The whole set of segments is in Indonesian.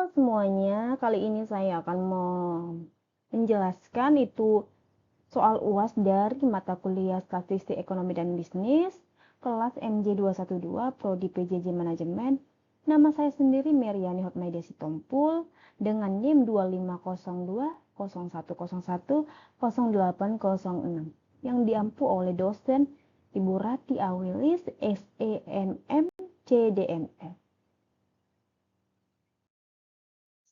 Halo semuanya, kali ini saya akan menjelaskan itu soal UAS dari mata kuliah Statistik Ekonomi dan Bisnis, kelas MJ212, Prodi PJJ Manajemen. Nama saya sendiri Meriani Hotmaida Sitompul dengan NIM 250201010806 yang diampu oleh dosen Ibu Rati Awilis, SEMM, CDMF.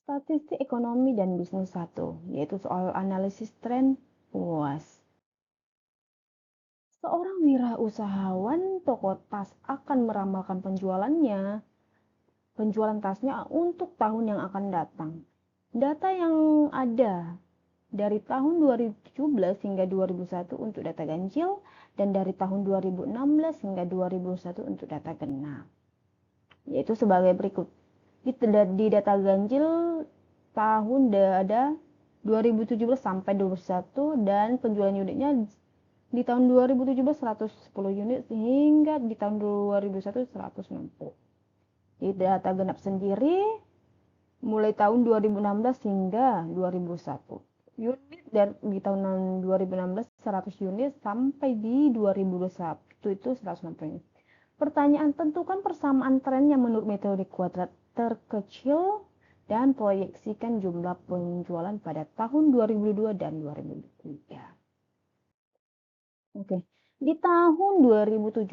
Statistik Ekonomi dan Bisnis 1, yaitu soal analisis tren UAS. Seorang wirausahawan toko tas akan meramalkan penjualan tasnya untuk tahun yang akan datang. Data yang ada dari tahun 2017 hingga 2001 untuk data ganjil dan dari tahun 2016 hingga 2001 untuk data genap. Yaitu sebagai berikut. Di data ganjil tahun ada 2017 sampai 2021 dan penjualan unitnya di tahun 2017 110 unit hingga di tahun 2021 160. Di data genap sendiri mulai tahun 2016 hingga 2001. Unit dan di tahun 2016 100 unit sampai di 2021 itu 160 unit. Pertanyaan, tentukan persamaan trennya menurut metode kuadrat terkecil dan proyeksikan jumlah penjualan pada tahun 2002 dan 2003. Oke, di tahun 2017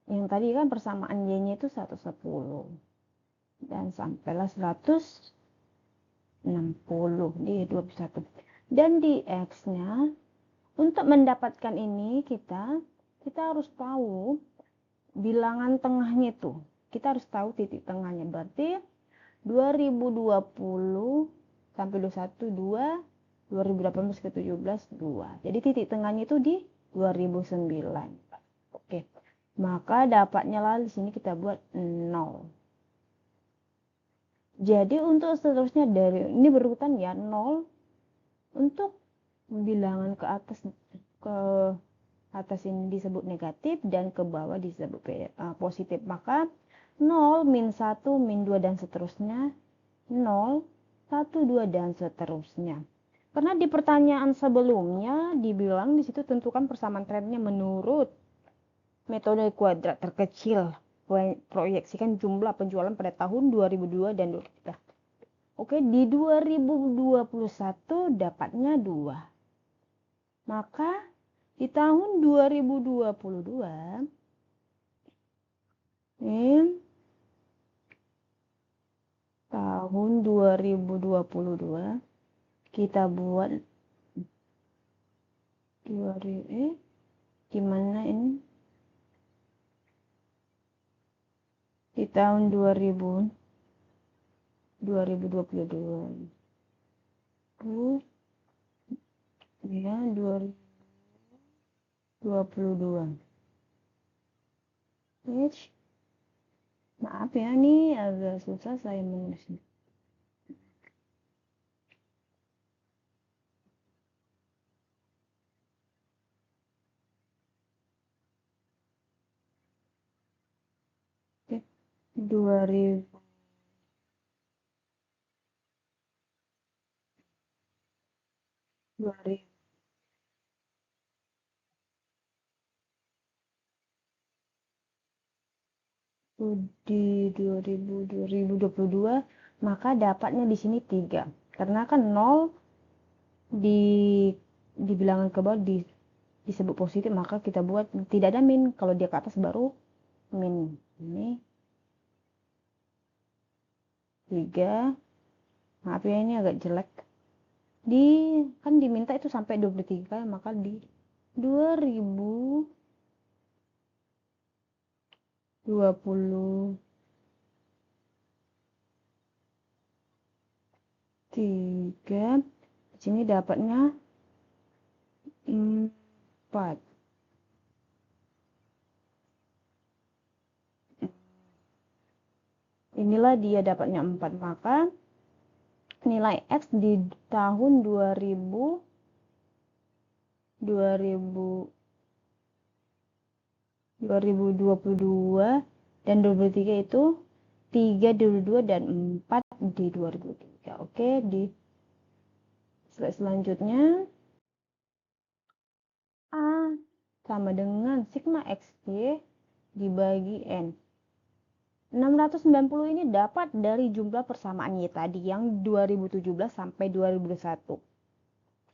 yang tadi kan persamaan Y-nya itu 110 dan sampailah 160 di 21. Dan di X-nya untuk mendapatkan ini kita harus tahu bilangan tengahnya itu. Kita harus tahu titik tengahnya. Berarti 2020 sampai 21 2, 2018 ke 17 2. Jadi titik tengahnya itu di 2009. Oke. Maka dapatnya lah di sini kita buat 0. Jadi untuk seterusnya dari ini berurutan ya 0 untuk bilangan ke atas ini disebut negatif dan ke bawah disebut positif. Maka 0, min 1, min 2 dan seterusnya 0, 1, 2 dan seterusnya. Karena di pertanyaan sebelumnya dibilang di situ tentukan persamaan trennya menurut metode kuadrat terkecil. Proyeksikan jumlah penjualan pada tahun 2002 dan 2003. Oke, di 2021 dapatnya 2. Maka di tahun 2022 ini tahun 2022 kita buat gimana ini di tahun 2022 ya 2022 maaf ya ini agak susah saya menulisnya. Oke, 2000 di 2022 maka dapatnya di sini 3 karena kan 0 di bilangan ke bawah disebut positif maka kita buat tidak ada min, kalau dia ke atas baru min. Ini 3, maaf ya ini agak jelek, kan diminta itu sampai 23 maka di 2023 di sini dapatnya 4. Inilah dia dapatnya 4, maka nilai X di tahun 2022 dan 2023 itu 3 di 2002 dan 4 di 2003. Oke, di slide selanjutnya A sama dengan sigma XY dibagi N. 690 ini dapat dari jumlah persamaan Y tadi yang 2017 sampai 2021.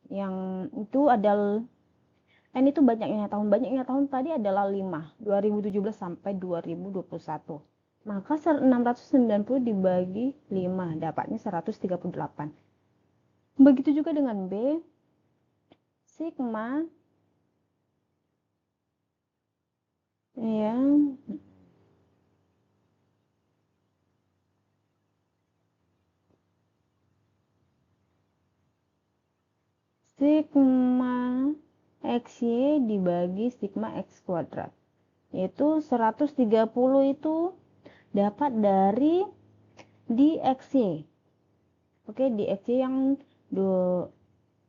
Yang itu adalah N itu banyaknya tahun tadi adalah 5, 2017 sampai 2021. Maka 690 dibagi 5 dapatnya 138. Begitu juga dengan B, sigma yang sigma XY dibagi sigma X kuadrat. Yaitu 130 itu dapat dari di XY. Oke, di XY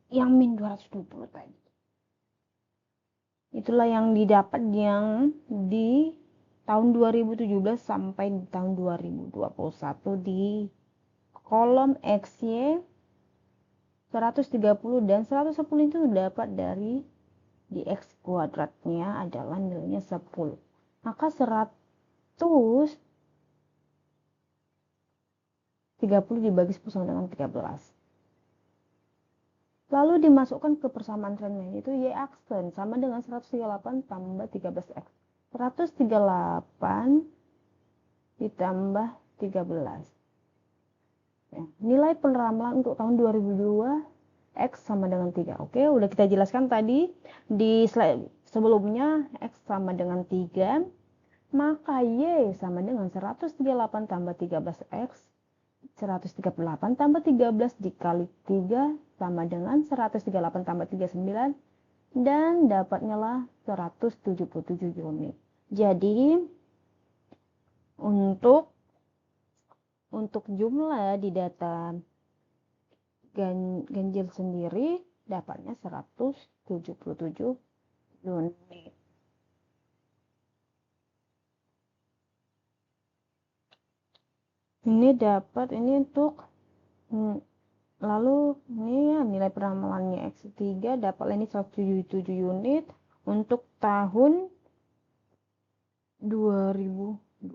yang min 220 tadi. Itulah yang didapat yang di tahun 2017 sampai tahun 2021 di kolom XY 130 dan 110 itu dapat dari di X kuadratnya adalah nilainya 10. Maka 130 dibagi 10 sama dengan 13. Lalu dimasukkan ke persamaan tren lain, itu Y aksen sama dengan 138 tambah 13X. 138 ditambah 13. Ya, nilai peneramaan untuk tahun 2002 X sama dengan 3. Oke, udah kita jelaskan tadi di slide sebelumnya X sama dengan 3. Maka Y sama dengan 138 tambah 13X. 138 tambah 13 dikali 3 sama dengan 138 tambah 39 dan dapatnya lah 177 unit. Jadi untuk jumlah di data ganjil sendiri dapatnya 177 unit. Ini dapat ini untuk lalu ini ya, nilai peramalannya X3 dapat ini 177 unit untuk tahun 2022.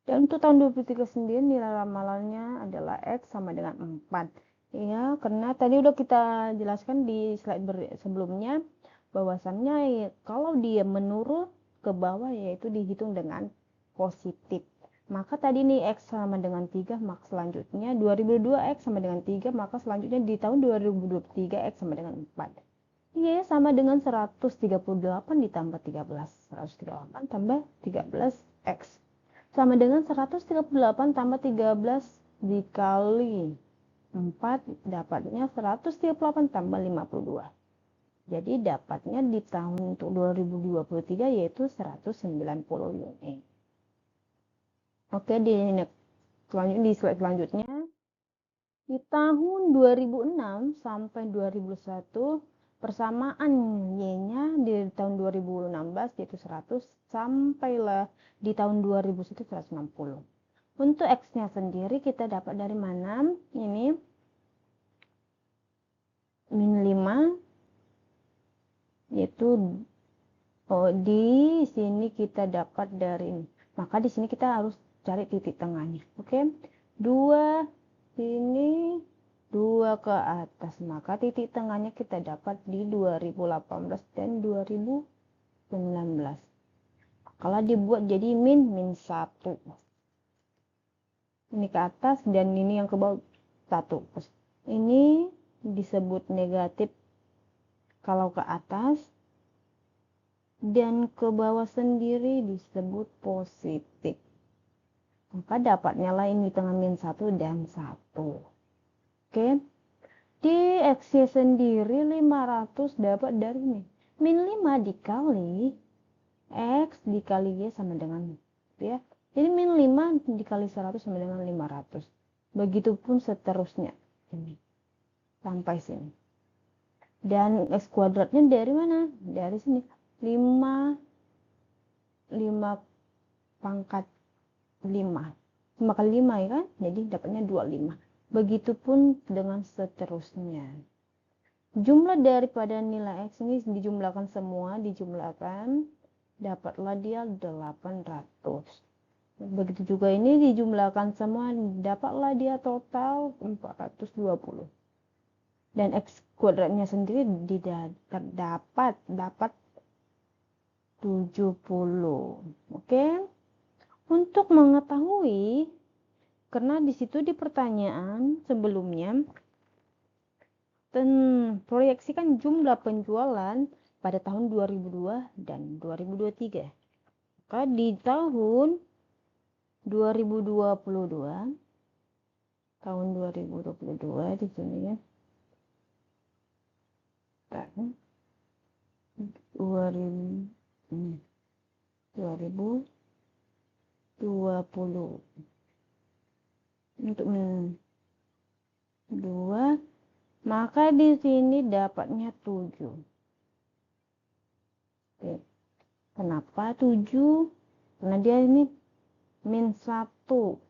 Dan untuk tahun 2023 sendiri nilai ramalannya adalah X sama dengan 4. Ya, karena tadi udah kita jelaskan di slide sebelumnya bahwasannya ya, kalau dia menurun ke bawah yaitu dihitung dengan positif. Maka tadi nih X sama dengan 3, maka selanjutnya 2002 X sama dengan 3, maka selanjutnya di tahun 2023 X sama dengan 4. Y sama dengan 138 ditambah 13. 138 tambah 13 X. Sama dengan 138 tambah 13 dikali 4 dapatnya 138 tambah 52. Jadi dapatnya di tahun untuk 2023 yaitu 190 unit. Oke, di slide selanjutnya di tahun 2006 sampai 2001 persamaan Y-nya di tahun 2016 yaitu 100 sampailah di tahun 2001 160. Untuk X-nya sendiri kita dapat dari mana? Ini min 5 yaitu di sini kita dapat dari ini. Maka di sini kita harus cari titik tengahnya. Oke. 2 sini 2 ke atas. Maka titik tengahnya kita dapat di 2018 dan 2019. Kalau dibuat jadi min 1. Ini ke atas dan ini yang ke bawah 1. Ini disebut negatif kalau ke atas dan ke bawah sendiri disebut positif. Maka dapatnya lah ini tengah min 1 dan 1. Oke. Di X sendiri 500 dapat dari ini. Min 5 dikali X dikali Y sama dengan ya. Jadi min 5 dikali 100 sama dengan 500. Begitupun seterusnya. Ini. Sampai sini. Dan X kuadratnya dari mana? Dari sini. 5 pangkat 5. 5 kali 5 ya kan? Jadi dapatnya 25. Begitupun dengan seterusnya. Jumlah daripada nilai X ini dijumlahkan semua, dapatlah dia 800. Begitu juga ini dijumlahkan semua, dapatlah dia total 420. Dan X kuadratnya sendiri dapat 70. Oke. Untuk mengetahui, karena di situ di pertanyaan sebelumnya proyeksikan jumlah penjualan pada tahun 2002 dan 2023. Maka di tahun 2022 di sini ya. 2020 untuk 2, maka di sini dapatnya 7. Oke. Kenapa 7? Karena dia ini min 1, 2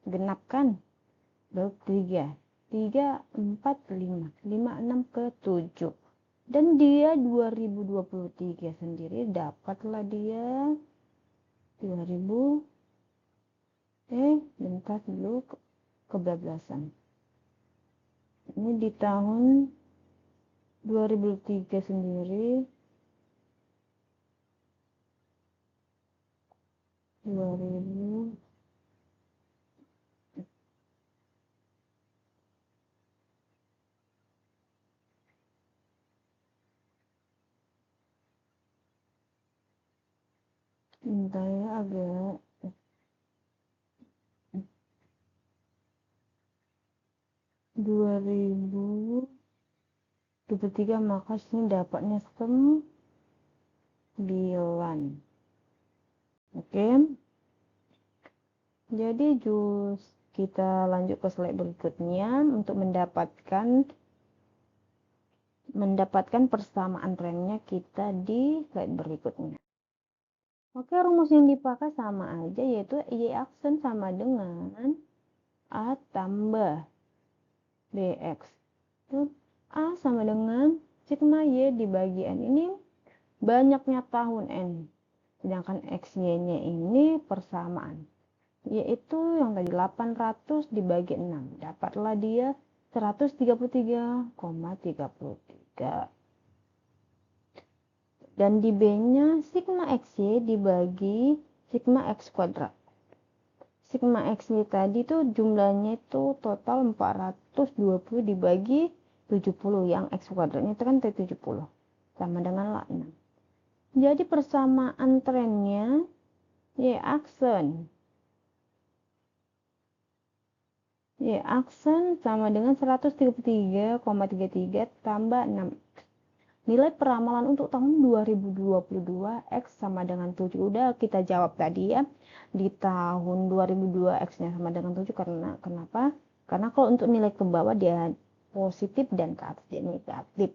genapkan, lalu 3, 4, 5, 6 ke 7. Dan dia 2023 sendiri dapatlah dia 2000 bentar dulu kebablasan. Ini di tahun 2003 sendiri 2000 bentar ya, agak 2023, maka sini dapatnya 9. Oke. Jadi kita lanjut ke slide berikutnya untuk mendapatkan persamaan trennya kita di slide berikutnya. Oke, rumus yang dipakai sama aja, yaitu Y aksen sama dengan A tambah BX. A sama dengan sigma Y di bagian ini banyaknya tahun N. Sedangkan XY-nya ini persamaan. Yaitu yang tadi 800 dibagi 6. Dapatlah dia 133,33. Dan di B-nya sigma XY dibagi sigma X kuadrat. Sigma XY tadi tuh jumlahnya itu total 420 dibagi 70. Yang X kuadratnya itu kan 70. Sama dengan 6. Jadi persamaan trennya Y aksen sama dengan 133,33 tambah 6. Nilai peramalan untuk tahun 2022 X sama dengan 7. Udah kita jawab tadi ya. Di tahun 2002 X-nya sama dengan 7. Kenapa? Karena kalau untuk nilai ke bawah dia positif dan ke atas dia negatif.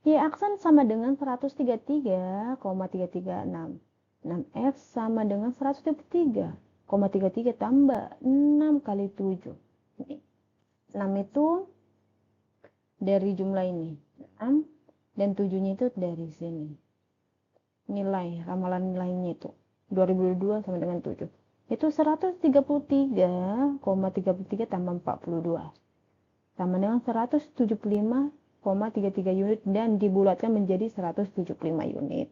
Y aksen sama dengan 133,336. 6X sama dengan 133,33 tambah 6 kali 7. 6 itu dari jumlah ini. 6 dan 7-nya itu dari sini. Ramalan nilainya itu 2022 sama dengan 7. Itu 133,33 tambah 42. Sama dengan 175,33 unit dan dibulatkan menjadi 175 unit.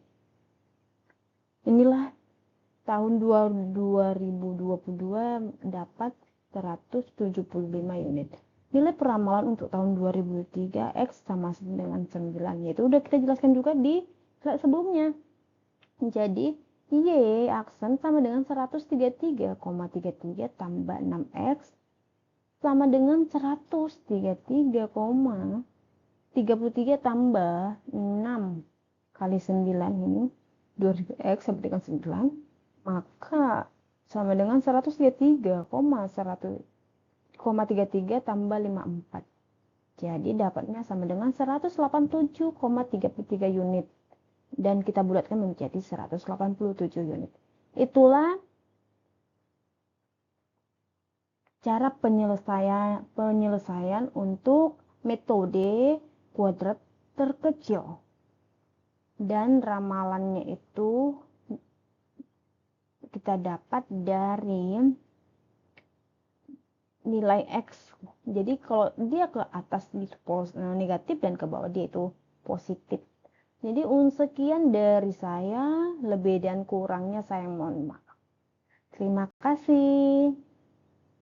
Inilah tahun 2022 dapat 175 unit. Nilai peramalan untuk tahun 2003 X sama dengan 9, yaitu udah kita jelaskan juga di slide sebelumnya. Jadi Y aksen sama dengan 133,33 tambah 6X sama dengan 133,33 tambah 6 kali 9 ini 2000X sama dengan 9, maka sama dengan 133,33 tambah 54. Jadi dapatnya sama dengan 187,33 unit. dan kita bulatkan menjadi 187 unit. Itulah cara penyelesaian untuk metode kuadrat terkecil. Dan ramalannya itu kita dapat dari nilai X. Jadi kalau dia ke atas itu negatif dan ke bawah dia itu positif. Jadi sekian dari saya, lebih dan kurangnya saya mohon maaf. Terima kasih.